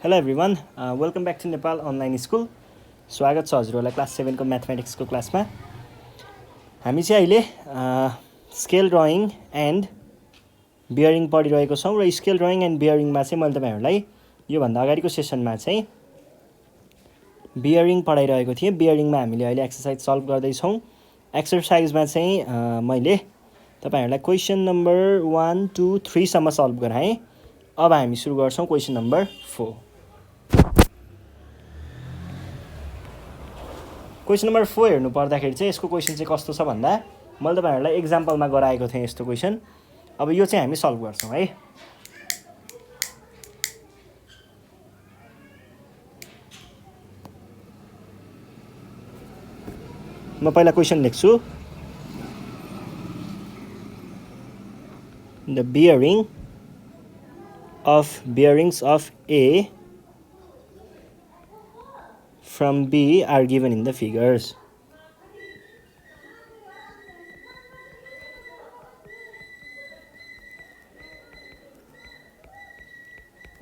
Hello everyone, welcome back to Nepal Online School. स्वागत छ हजुरहरूलाई क्लास 7 को म्याथमेटिक्सको क्लासमा। हामी चाहिँ अहिले स्केल ड्रइङ एन्ड बियरिङ पढिरहेको छौँ र स्केल ड्रइङ एन्ड बियरिङमा चाहिँ मैले तपाईहरुलाई यो भन्दा अगाडिको सेसनमा चाहिँ बियरिङ पढाइरहेको थिएँ। बियरिङमा हामीले अहिले एक्सरसाइज सल्भ गर्दै छौँ। एक्सरसाइजमा चाहिँ मैले तपाईहरुलाई क्वेशन नम्बर 1 2 3 सम्म सल्भ गराएँ। अब हामी सुरु गर्छौँ क्वेशन नम्बर 4। क्वेशन नम्बर 4 हेर्नु पर्दाखेरि चाहिँ यसको क्वेशन चाहिँ कस्तो छ भन्दा मैले तपाईहरुलाई एक्जाम्पलमा गराएको थिएँ यस्तो क्वेशन। अब यो चाहिँ हामी सल्भ गर्छौँ है। म पहिला क्वेशन लेख्छु। The bearings of A from B are given in the figures.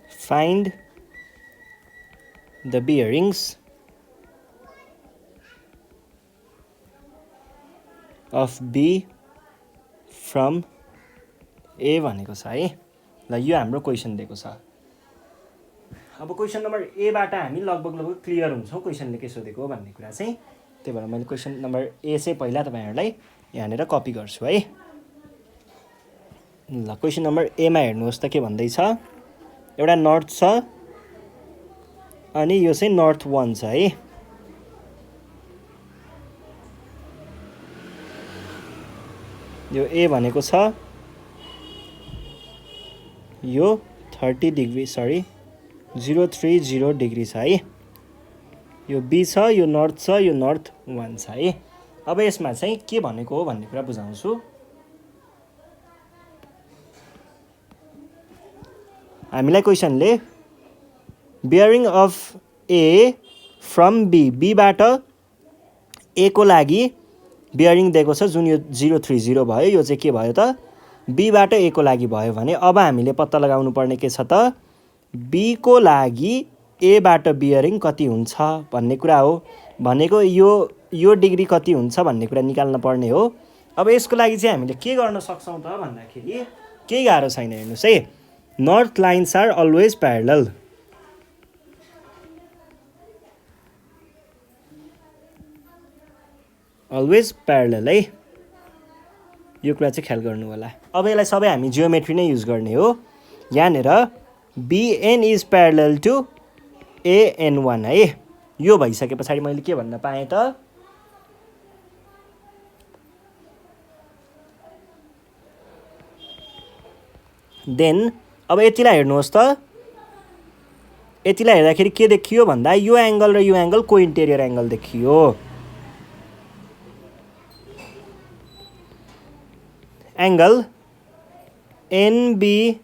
Find the bearings of B from A भनेको छ है। ल यो हाम्रो क्वेशन दिएको छ। अब क्वेशन नम्बर ए बाट हामी लगभग क्लियर हुन्छौँ क्वेशनले के सोधेको भन्ने कुरा चाहिँ। त्यही भएर मैले क्वेशन नम्बर ए चाहिँ पहिला तपाईहरुलाई यहाँनेर कपी गर्छु है। ल क्वेशन नम्बर ए मा हेर्नुहोस् त के भन्दै छ। एउटा नर्थ छ अनि यो चाहिँ नर्थ 1 छ है। यो ए भनेको छ यो 30 डिग्री 030 डिग्री छ है। यो बी छ, यो नर्थ छ, यो नर्थ 1 छ है। अब यसमा चाहिँ के भनेको हो भन्ने कुरा बुझाउँछु। हामीलाई क्वेशनले bearing of A from B, B बाट ए को लागि बियरिङ दिएको छ जुन यो 030 भयो। यो चाहिँ के भयो त बी बाट ए को लागि भयो भने अब हामीले पत्ता लगाउनु पर्ने के छ त बी को लागि ए बाट बियरिङ कति हुन्छ भन्ने कुरा हो। भनेको यो डिग्री कति हुन्छ भन्ने कुरा निकाल्न पर्ने हो। अब यसको लागि चाहिँ हामीले के गर्न सक्छौं त भन्दाखेरि केही गाह्रो छैन। हेर्नुस् है, north lines are always parallel. Always parallel है, यो कुरा चाहिँ ख्याल गर्नु होला। अब यसलाई सबै हामी जियोमेट्री नै युज गर्ने हो। यहाँनेर BN is parallel to AN1 है। यो भइसके पछाडि मैले के भन्न पाएँ त देन अब यतिलाई हेर्नुहोस् त। यतिलाई हेर्दाखेरि के देखियो भन्दा यो एंगल र यो एंगल को इन्टेरियर एंगल देखियो। एंगल NBA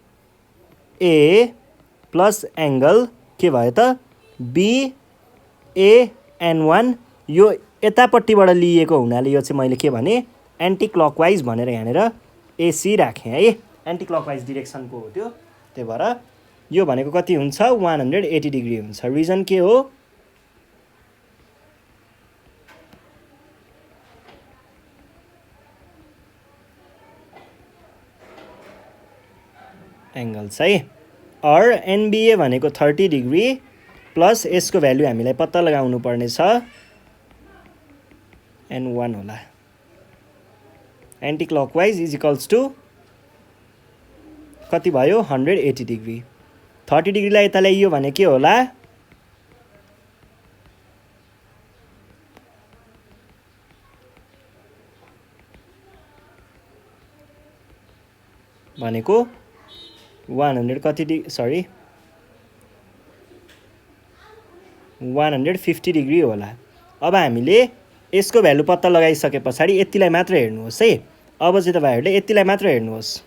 प्लस एंगल के भयो त BAN1। यो यतापट्टिबाट लिएको हुनाले यो चाहिँ मैले के भने एन्टी क्लकवाइज भनेर यहाँनेर AC राखेँ है। एन्टी क्लकवाइज डिरेक्सनको हो त्यो। त्यही भएर यो भनेको कति हुन्छ 180 डिग्री हुन्छ। रिजन के हो एंगल्स है। और NBA भनेको 30 डिग्री प्लस यसको भ्यालु हामीलाई पत्ता लगाउनु पर्ने छ N1 होला। Anti clockwise is equals to कति भयो 180 डिग्री। 30 डिग्रीलाई यता ल्याइयो भने के होला भनेको 150 डिग्री होला। अब हामीले यसको भ्यालु पत्ता लगाइसके पछाडि यतिलाई मात्र हेर्नुहोस् है। अब चाहिँ तपाईहरुले यतिलाई मात्र हेर्नुहोस्।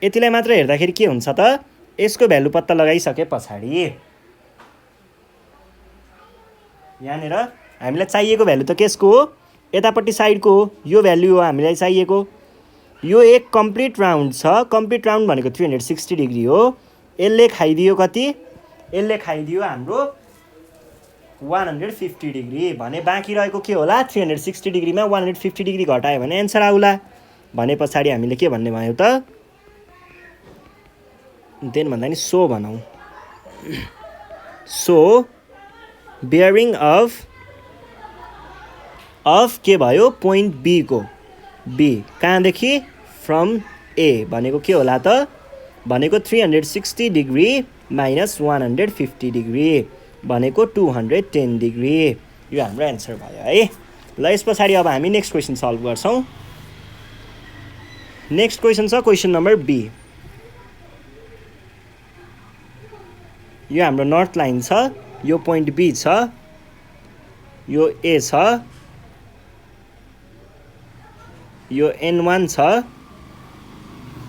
यतिलाई मात्र हेर्दाखेरि के हुन्छ त यसको भ्यालु पत्ता लगाइसके पछाडि यहाँनेर हामीलाई चाहिएको भ्यालु त केसको हो यतापट्टि साइडको हो। यो भ्यालु हो हामीलाई चाहिएको। यो एक कम्प्लिट राउन्ड छ। कम्प्लिट राउन्ड भनेको 360 डिग्री हो। यसले खाइदियो कति यसले खाइदियो हाम्रो 150 डिग्री भने बाँकी रहेको के होला 360 डिग्रीमा 150 डिग्री घटायो भने एन्सर आउला भने पछाडि हामीले के भन्ने भयो त देन भन्दा नि सो भनौँ सो बियरिङ अफ के भयो पोइन्ट बी को बी कहाँदेखि फ्रम ए भनेको के होला त भनेको 360 डिग्री माइनस 150 डिग्री भनेको 210 डिग्री यो हाम्रो एन्सर भयो है ल यस पछाडि अब हामी नेक्स्ट क्वेसन सल्भ गर्छौँ नेक्स्ट क्वेसन छ क्वेसन नम्बर बी यो हाम्रो नर्थ लाइन छ यो पोइन्ट बी छ यो ए छ यो N1 छ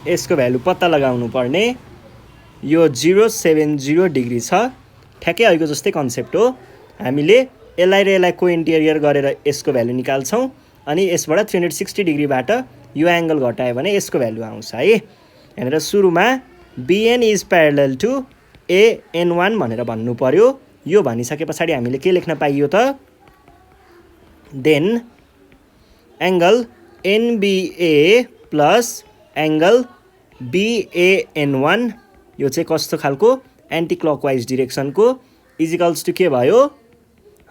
यसको भ्यालु पत्ता लगाउनु पर्ने यो 070 डिग्री छ ठ्याक्कै अहिलेको जस्तै कन्सेप्ट हो हामीले यसलाई र यसलाई कोइन्टेरियर गरेर यसको भ्यालु निकाल्छौँ अनि यसबाट 360 डिग्रीबाट यो एङ्गल घटायो भने यसको भ्यालु आउँछ है यहाँनिर सुरुमा BN is parallel to AN1 भनेर भन्नु पर्यो यो भनिसके पछाडि हामीले के लेख्न पाइयो त then angle NBA plus angle BAN1 यो चाहिँ कस्तो खालको एन्टी क्लकवाइज डिरेक्सनको इजिकल्स टु के भयो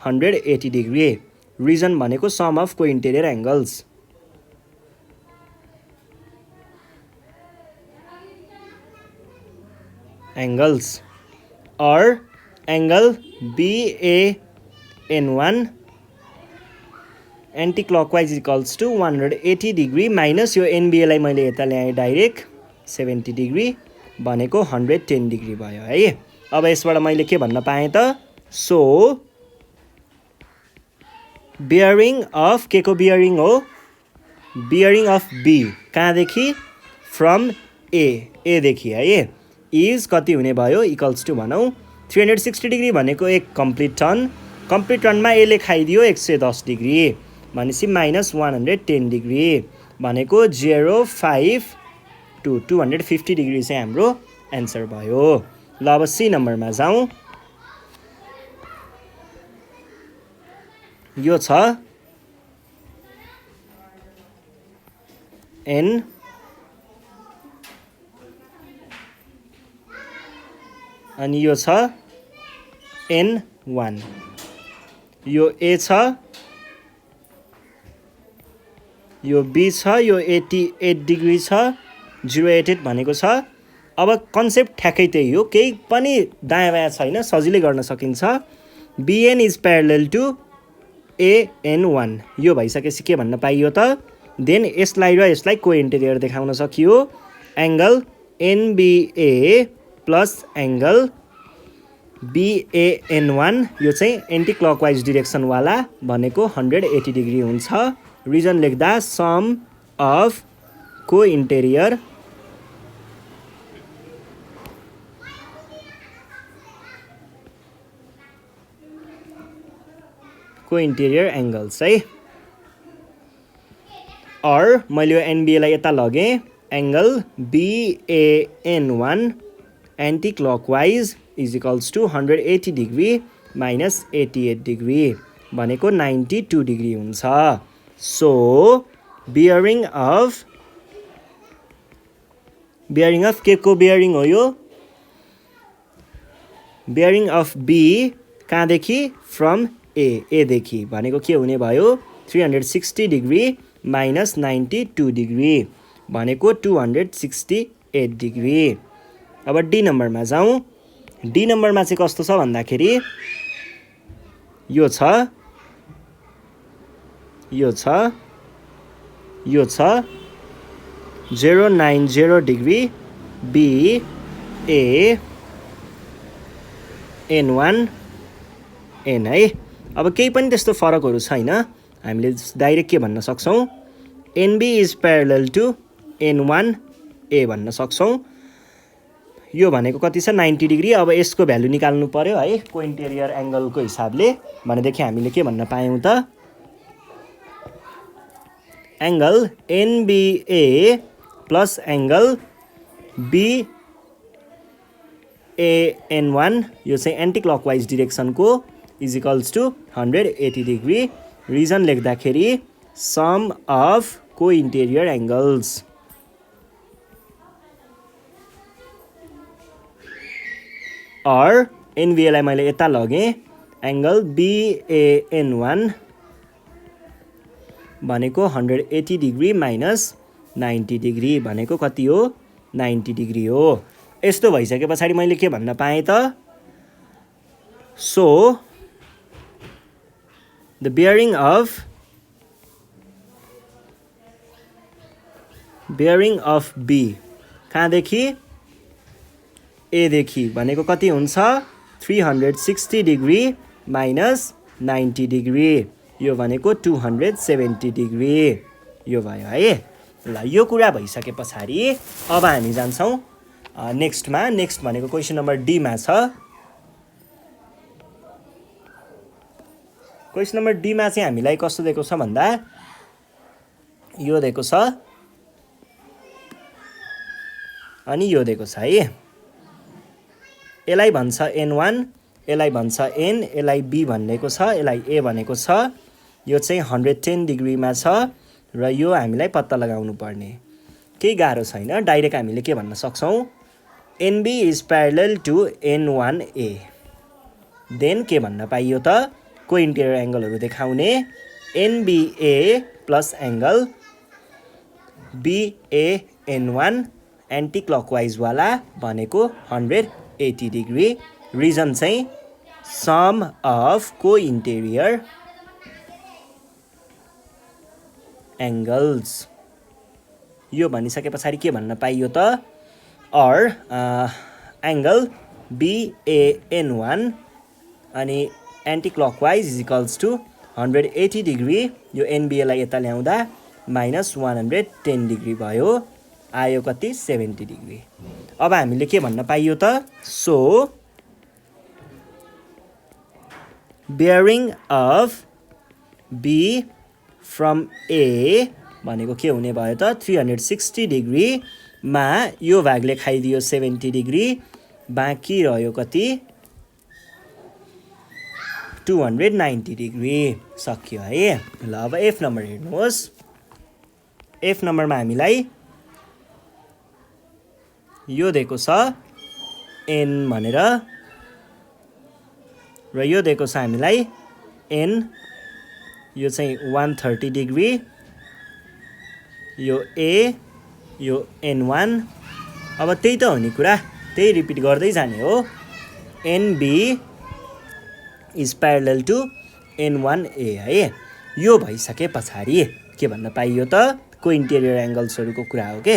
180 डिग्री रिजन भनेको sum of cointerior angles or angle BAN1 anti-clockwise equals to 180 degree minus यो NBA लाई मैले यता ल्याएँ डाइरेक्ट 70 डिग्री भनेको 110 डिग्री भयो है अब यसबाट मैले के भन्न पाएँ त सो बियरिङ अफ के को बियरिङ हो बियरिङ अफ बी कहाँदेखि फ्रम ए देखि है इज कति हुने भयो इक्वल्स टु भनौँ 360 डिग्री भनेको एक कम्प्लिट टर्नमा यसले खाइदियो 110 डिग्री भनेपछि माइनस 110 डिग्री भनेको 0.5 to 250 डिग्री चाहिँ हाम्रो एन्सर भयो ल अब सी नम्बरमा जाउँ यो छ N अनि यो छ N1 यो A छ यो B छ यो 88 डिग्री छ 088 भनेको छ अब कन्सेप्ट ठ्याक्कै त्यही हो केही पनि दायाँ बायाँ छैन सजिलै गर्न सकिन्छ BN is parallel to AN1 यो भइसकेपछि के भन्न पाइयो त देन यसलाई र यसलाई कोइन्टेरियर देखाउन सकियो angle NBA plus angle BAN1 यो चाहिँ एन्टी क्लकवाइज डिरेक्सनवाला भनेको 180 डिग्री हुन्छ रिजन लेख्दा सम अफ कोइन्टेरियर एङ्गल्स है और मैले यो NBA लाई यता लगेँ angle BAN1 anti clockwise is equals to 180 degree minus 88 degree भनेको 92 डिग्री हुन्छ सो बियरिङ अफ के को बियरिङ हो यो बियरिङ अफ बी कहाँदेखि फ्रम ए देखि भनेको के हुने भयो 360 डिग्री माइनस 92 डिग्री भनेको 268 डिग्री अब डी नम्बरमा जाउँ डी नम्बरमा चाहिँ कस्तो छ भन्दाखेरि यो छ 090 डिग्री BAN1 N है अब केही पनि त्यस्तो फरकहरू छैन हामीले डाइरेक्ट के भन्न सक्छौँ NB is parallel to N1 A भन्न सक्छौँ यो भनेको कति छ 90 डिग्री अब यसको भ्यालु निकाल्नु पर्यो है कोइन्टेरियर एङ्गलको हिसाबले भनेदेखि हामीले के भन्न पायौँ त angle NBA plus angle BAN1 यो चाहिँ एन्टी क्लकवाइज डिरेक्सनको is equals to 180 degree reason लेख्दाखेरि सम अफ को इन्टेरियर एङ्गल्स अर एनबिएलाई मैले यता लगेँ एङ्गल BAN1 भनेको 180 डिग्री माइनस 90 डिग्री भनेको कति हो 90 डिग्री हो। यस्तो भइसके पछाडि मैले के भन्न पाएँ त so the bearing of B कहाँदेखि एदेखि भनेको कति हुन्छ 360 डिग्री माइनस 90 डिग्री यो भनेको 270 डिग्री यो भयो है। ल यो कुरा भइसके पछाडि अब हामी जान्छौँ नेक्स्टमा। नेक्स्ट भनेको क्वेसन नम्बर डीमा छ। क्वेसन नम्बर डीमा चाहिँ हामीलाई कस्तो दिएको छ भन्दा यो दिएको छ अनि यो दिएको छ है। यसलाई भन्छ N1 यसलाई भन्छ N यसलाई B भनेको छ यसलाई A भनेको छ। यो चाहिँ 110 डिग्रीमा छ र यो हामीलाई पत्ता लगाउनु पर्ने केही गाह्रो छैन। डाइरेक्ट हामीले के भन्न सक्छौँ NB is parallel to N1A then के भन्न पाइयो त को इन्टेरियर एङ्गलहरू देखाउने NBA plus angle BAN1 anti क्लकवाइजवाला भनेको 180 डिग्री रिजन चाहिँ सम अफ को इन्टेरियर एङ्गल्स यो भनिसके पछाडि के भन्न पाइयो त अर एङ्गल BAN1 अनि anti clockwise is equals to 180 degree यो NBAलाई यता ल्याउँदा माइनस 110 डिग्री भयो आयो कति 70 डिग्री। अब हामीले के भन्न पाइयो त so bearing of B from A भनेको के हुने भयो त 360 डिग्रीमा यो भागले खाइदियो 70 डिग्री बाँकी रह्यो कति 290 डिग्री सक्यो है। ल अब एफ नम्बर हेर्नुहोस्। एफ नम्बरमा हामीलाई यो दिएको छ N भनेर र यो दिएको छ हामीलाई N यो चाहिँ 130 डिग्री यो A यो N1 अब त्यही त हो नि कुरा त्यही रिपिट गर्दै जाने हो। NB is parallel to N1A है। यो भइसके पछाडि के भन्न पाइयो त को इन्टेरियर एङ्गल्सहरूको कुरा हो के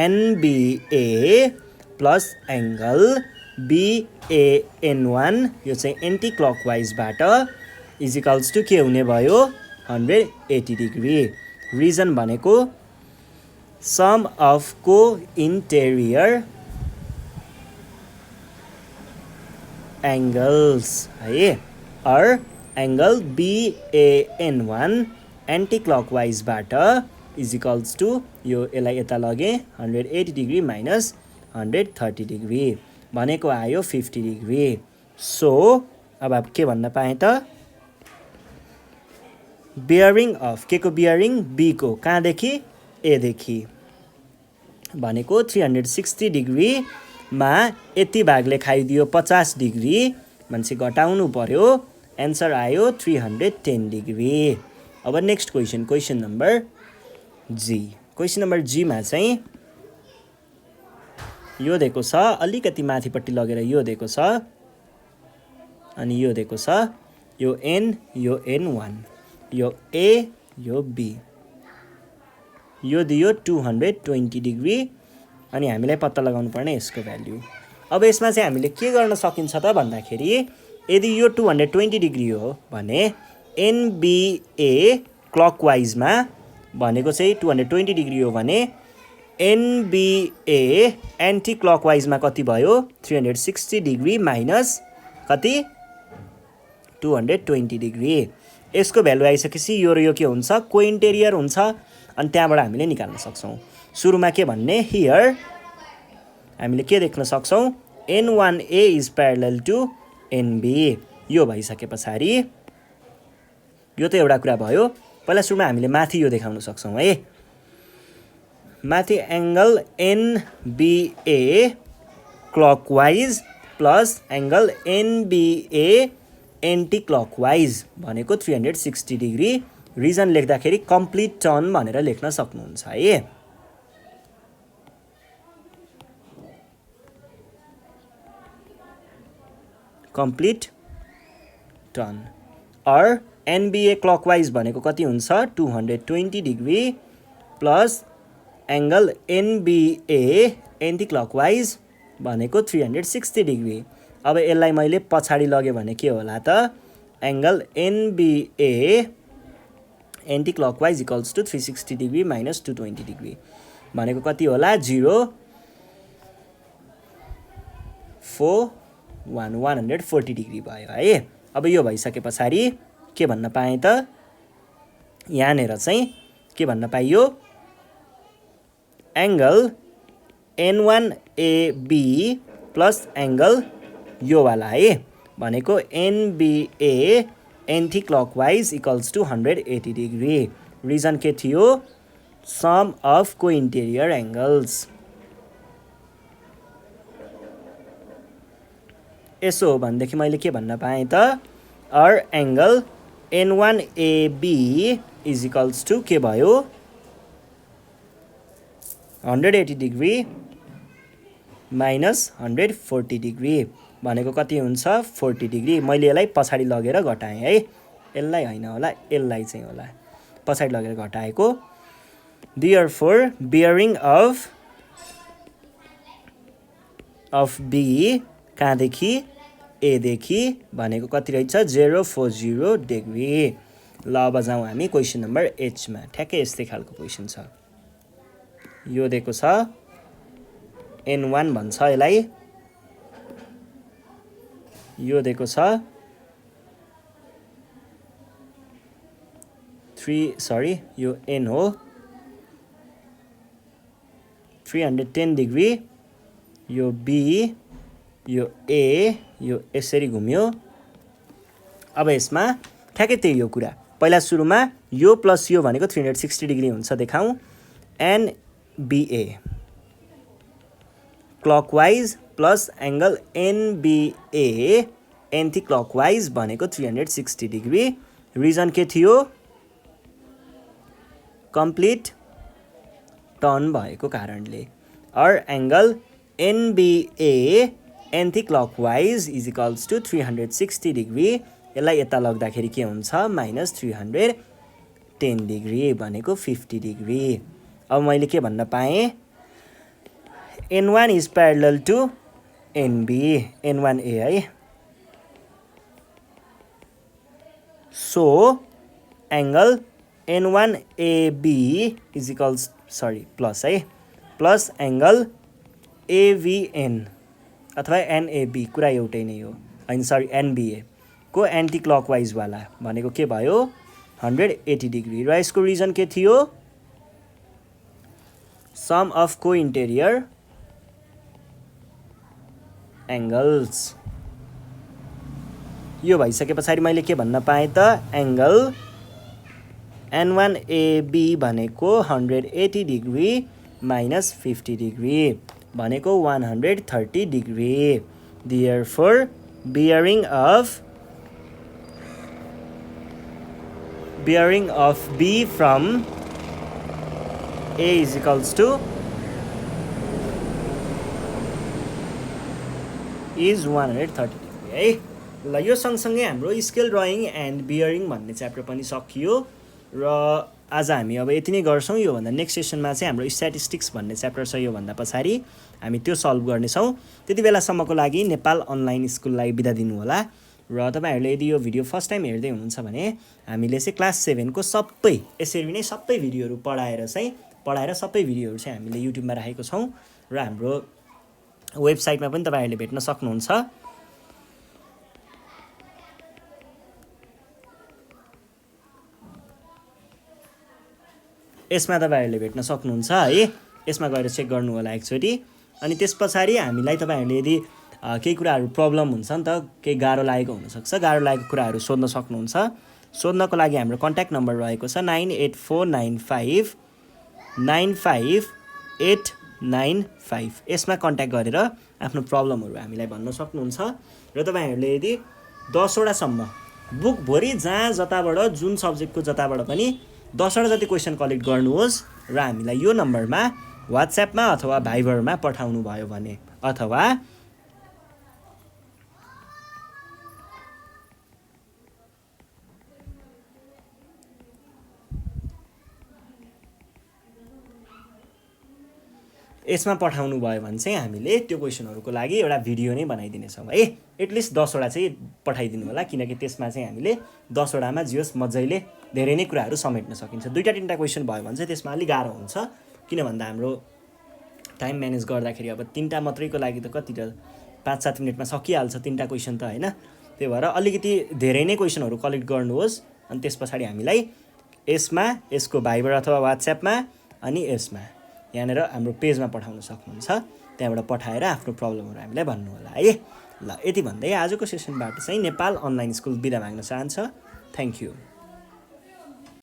NBA प्लस एङ्गल BAN1 यो चाहिँ एन्टी क्लकवाइजबाट इज इक्वल्स टु के हुने भयो 180 डिग्री रिजन भनेको सम अफ को इन्टेरियर एङ्गल्स है अर एङ्गल BAN1 एन्टी क्लकवाइजबाट इज इक्वल्स टु यो यसलाई यता लगेँ 180 डिग्री माइनस 130 डिग्री भनेको आयो 50 डिग्री। सो अब के भन्न पाएँ त बियरिङ अफ के को बियरिङ B को कहाँदेखि एदेखि भनेको 360 डिग्रीमा यति भागले खाइदियो 50 डिग्री मान्छे घटाउनु पर्यो एन्सर आयो 310 डिग्री। अब नेक्स्ट क्वेसन नम्बर जी। क्वेसन नम्बर जीमा चाहिँ यो दिएको छ अलिकति माथिपट्टि लगेर यो दिएको छ अनि यो दिएको छ यो N यो N1 यो A यो B यो दियो 220 डिग्री अनि हामीलाई पत्ता लगाउनु पर्ने यसको भ्याल्यु। अब यसमा चाहिँ हामीले के गर्न सकिन्छ त भन्दाखेरि यदि यो 220 डिग्री हो भने NBA क्लकवाइजमा भनेको चाहिँ 220 डिग्री हो भने NBA एन्टी क्लकवाइजमा कति भयो 360 डिग्री माइनस कति 220 डिग्री। यसको भ्यालु आइसकेपछि यो र यो के हुन्छ को इन्टेरियर हुन्छ अनि त्यहाँबाट हामीले निकाल्न सक्छौँ। सुरुमा के भन्ने हियर हामीले के देख्न सक्छौँ N1A is parallel to NB। यो भइसके पछाडि यो त एउटा कुरा भयो। पहिला सुरुमा हामीले माथि यो देखाउन सक्छौँ है। माथि angle NBA clockwise plus angle NBA anti clockwise भनेको 360 डिग्री। रिजन लेख्दाखेरि कम्प्लिट टर्न भनेर लेख्न सक्नुहुन्छ है। Complete turn. Or NBA clockwise भनेको कति हुन्छ 220 degree plus angle NBA anti clockwise भनेको 360 डिग्री। अब यसलाई मैले पछाडि लगेँ भने के होला त angle NBA anti clockwise equals to 360 degree minus 220 degree भनेको कति होला 140 डिग्री भयो है। अब यो भइसके पछाडि के भन्न पाएँ त यहाँनिर चाहिँ के भन्न पाइयो एङ्गल N1AB प्लस एङ्गल यो वाला है भनेको NBA anti clockwise equals to 180 degree. Reason के थियो सम अफ को इन्टेरियर एङ्गल्स। यसो हो भनेदेखि मैले के भन्न पाएँ त or angle N1AB is equals to के भयो 180 डिग्री माइनस 140 डिग्री भनेको कति हुन्छ 40 डिग्री। मैले यसलाई पछाडि लगेर घटाएँ है। यसलाई होइन होला यसलाई चाहिँ होला पछाडि लगेर घटाएको। देयरफोर बियरिङ अफ B कहाँदेखि एदेखि भनेको कति रहेछ 040 डिग्री। ल अब जाउँ हामी क्वेसन नम्बर एचमा। ठ्याक्कै यस्तै खालको क्वेसन छ। यो दिएको छ N1 भन्छ यसलाई। यो दिएको छ 3 यो N हो 310 डिग्री। यो B यो A यो यसरी घुम्यो। अब यसमा ठ्याक्कै त्यही हो कुरा। पहिला सुरुमा यो प्लस यो भनेको 360 डिग्री हुन्छ देखाउँ। NBA clockwise plus angle NBA anti clockwise भनेको 360 डिग्री। रिजन के थियो कम्प्लिट टर्न भएको कारणले। Or angle NBA anti clockwise is equals to 360 degree. यसलाई यता लग्दाखेरि के हुन्छ माइनस 310 डिग्री भनेको 50 डिग्री। अब मैले के भन्न पाएँ N1 is parallel to NB N1A है। So angle N1AB is equals plus है प्लस एङ्गल AVN अथवा NAB कुरा एउटै नै हो होइन NBA को एन्टी क्लकवाइजवाला भनेको के भयो 180 डिग्री। र यसको रिजन के थियो सम अफ को इन्टेरियर एङ्गल्स। यो भइसके पछाडि मैले के भन्न पाएँ त एङ्गल N1AB भनेको 180 डिग्री माइनस 50 डिग्री भनेको 130 degree. Therefore bearing of B from A is equals to is 130 degree है। ल यो सँगसँगै हाम्रो स्केल ड्रइङ एन्ड बियरिङ भन्ने च्याप्टर पनि सकियो। र आज हामी अब यति नै गर्छौँ। योभन्दा नेक्स्ट सेसनमा चाहिँ हाम्रो स्ट्याटिस्टिक्स भन्ने च्याप्टर छ। योभन्दा पछाडि हामी त्यो सल्भ गर्नेछौँ। त्यति बेलासम्मको लागि नेपाल अनलाइन स्कुललाई बिदा दिनुहोला। र तपाईँहरूले यदि यो भिडियो फर्स्ट टाइम हेर्दै हुनुहुन्छ भने हामीले चाहिँ क्लास 7 को सबै यसरी नै सबै भिडियोहरू पढाएर सबै भिडियोहरू चाहिँ हामीले युट्युबमा राखेको छौँ। र हाम्रो वेबसाइटमा पनि तपाईँहरूले भेट्न सक्नुहुन्छ। यसमा तपाईँहरूले भेट्न सक्नुहुन्छ है। यसमा गएर चेक गर्नु होला एकचोटि। अनि त्यस पछाडि हामीलाई तपाईँहरूले यदि केही कुराहरू प्रब्लम हुन्छ नि त, केही गाह्रो लागेको हुनसक्छ, गाह्रो लागेको कुराहरू सोध्न सक्नुहुन्छ। सोध्नको लागि हाम्रो कन्ट्याक्ट नम्बर रहेको छ 9849595895। यसमा कन्ट्याक्ट गरेर आफ्नो प्रब्लमहरू हामीलाई भन्न सक्नुहुन्छ। र तपाईँहरूले यदि 10वटासम्म बुकभरि जहाँ जताबाट जुन सब्जेक्टको जताबाट पनि 10वटा जति क्वेसन कलेक्ट गर्नुहोस् र हामीलाई यो नम्बरमा वाट्सएपमा अथवा भाइबरमा पठाउनु भयो भने, अथवा यसमा पठाउनु भयो भने चाहिँ हामीले त्यो क्वेसनहरूको लागि एउटा भिडियो नै बनाइदिनेछौँ है। एटलिस्ट 10वटा चाहिँ पठाइदिनु होला, किनकि त्यसमा चाहिँ हामीले 10वटामा जे होस् मजाले धेरै नै कुराहरू समेट्न सकिन्छ। 2-3टा क्वेसन भयो भने चाहिँ त्यसमा अलिक गाह्रो हुन्छ, किन भन्दा हाम्रो टाइम म्यानेज गर्दाखेरि अब 3टा मात्रैको लागि त कति त 5-7 मिनटमा सकिहाल्छ 3टा क्वेसन त होइन। त्यही भएर अलिकति धेरै नै क्वेसनहरू कलेक्ट गर्नुहोस्, अनि त्यस पछाडि हामीलाई यसमा, यसको भाइबर अथवा वाट्सएपमा, अनि यसमा यहाँनिर हाम्रो पेजमा पठाउन सक्नुहुन्छ। त्यहाँबाट पठाएर आफ्नो प्रब्लमहरू हामीलाई भन्नु होला है। ल, यति भन्दै आजको सेसनबाट चाहिँ नेपाल अनलाइन स्कुल बिदा माग्न चाहन्छ। Thank you.